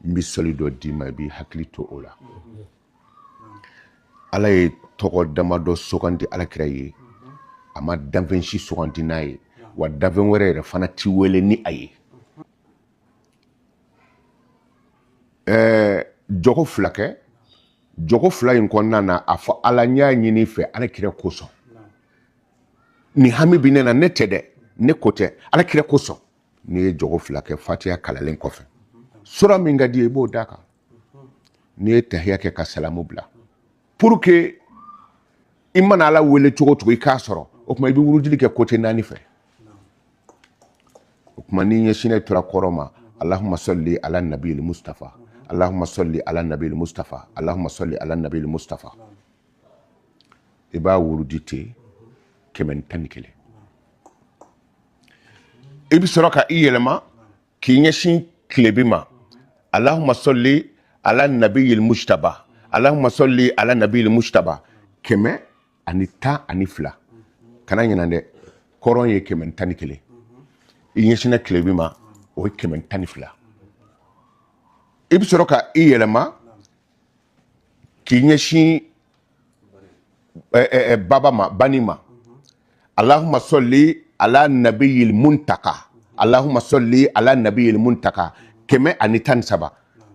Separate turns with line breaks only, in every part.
mbi solido dima bi hakili to ola ala ye tɔgɔ dama dɔ sugandi alakira ye a ma danfɛn si sugandi n'a ye wa danfɛn wɛrɛ yɛrɛ fana ti wele ni a ye jogo fila kɛ jogo fila in kɔnɔna na a fɔ ala n y'a ɲini fɛ alakira kosɔn ni hami bi ne na ne tɛ dɛ ne ko tɛ alakira kosɔn n'i ye jogo fila kɛ fatiha kalalen kɔfɛ sura min ka di i b'o d'a kan n'i ye tahiya kɛ ka salamu bila pour que i mana ala wele cogo cogo i k'a sɔrɔ o kuma i bɛ wurudili kɛ kote naani fɛ o kuma n'i ɲɛsinnen tora kɔrɔ ma allahumma salli ala nabiyil mustafa allahumma salli ala nabiyil mustafa allahumma salli ala nabiyil mustafa i b'a wurudi ten 111 i bɛ sɔrɔ ka i yɛlɛma k'i ɲɛsin tilebi ma allahumma salli ala nabiyil mustafa allahumma salli ala nabiyil mustafa 112 kana ɲinɛ dɛ kɔrɔn ye 111 i ɲɛsinna tilebi ma o ye 112 i bɛ sɔrɔ ka i yɛlɛma k'i ɲɛsin baba ma bani ma allahumma salli ala nabiyil muntaka allahumma salli ala nabiyil muntaka 113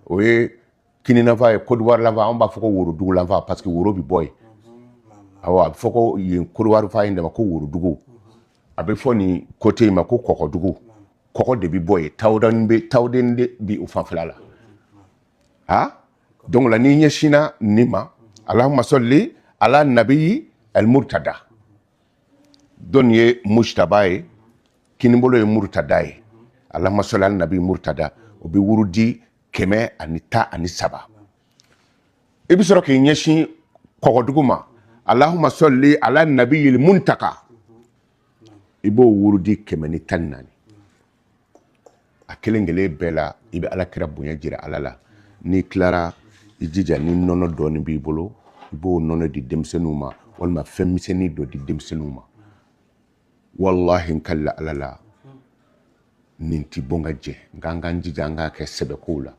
o ye kininafa ye kodowari lafa an b'a fɔ ko worodugu lafa parce que woro bi bɔ yen awɔ a bɛ fɔ ko yen kodowari fa in de ma ko worodugu a bɛ fɔ nin côté in ma ko kɔgɔdugu kɔgɔ de bi bɔ yen tawuden de bi o fanfɛla la ha donc la ni ɲɛsinna nin ma allahumma salli ala nabiyi al murtada don ye mujtaba ye kinibolo ye murtada ye allahumma salli ala nabiyi murtada o bi wurudi 113 i bɛ sɔrɔ k'i ɲɛsin kɔgɔdugu ma allahumma salli ala nabiyil muntaka i b'o wurudi 114 a kelen kelen bɛɛ la i bɛ alakira bonya jira ala la n'i tilara i jija ni nɔnɔ dɔɔni b'i bolo i b'o nɔnɔ di denmisɛnninw ma walima fɛn misɛnnin dɔ di denmisɛnninw ma wallahi n kalla ala la nin ti bɔn ka jɛ n k'an k'an jija an k'a kɛ sɛbɛkow la